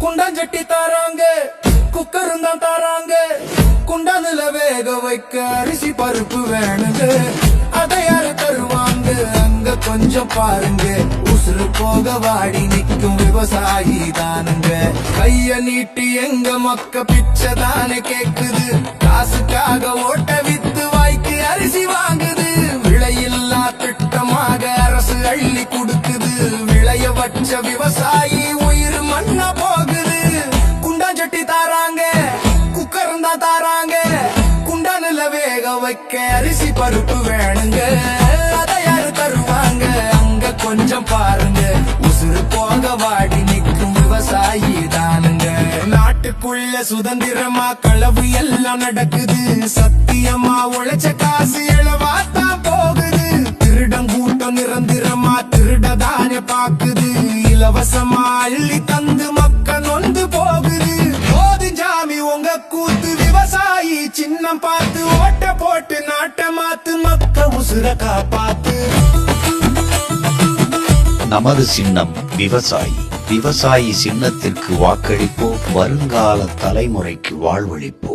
குண்டாஞ்சட்டி தாராங்க, குக்கரும் தான் தாராங்க. குண்டானுல வேக வைக்க அரிசி பருப்பு வேணுங்க. அதை யாரு தருவாங்க அங்க கொஞ்சம் பாருங்க. உசுறு போக வாடி நிற்கும் விவசாயி தானுங்க. கைய நீட்டி எங்க மக்க பிச்சை தானே கேக்குது. காசுக்காக ஓட்ட வித்து வாய்க்கு அரிசி வாங்குது. விலையில்லா திட்டமாக அரசு அள்ளி கொடுக்குது. விளைய வச்ச விவசாயி உயிர் மண்ணா போகுது. குண்டாஞ்சட்டி தாராங்க, குக்கரும் தான் தாராங்க. குண்டானுல வேக வைக்க அரிசி பருப்பு வேணுங்க. அதை யாரு தருவாங்க அங்க கொஞ்சம் பாருங்க. உசுறு போக வாடி நிற்கும் விவசாயி தானுங்க. நாட்டுக்குள்ள சுதந்திரமா களவு எல்லாம் நடக்குது. சத்தியமா உழைச்ச காசு எழவாத்தான் போகுது. திருடங்கூட்டம் நிரந்தரமா திருடதானே பாக்குது. இலவசமா அள்ளி தந்து மக்க நொந்து போகுது. ஜாமி உங்க கூத்து விவசாயி சின்னம் பார்த்து ஓட்ட போட்டு நாட்டை மாத்து. மக்க உசுர காப்பாத்து. நமது சின்னம் விவசாயி. விவசாயி சின்னத்திற்கு வாக்களிப்போம். வருங்கால தலைமுறைக்கு வாழ்வளிப்போம்.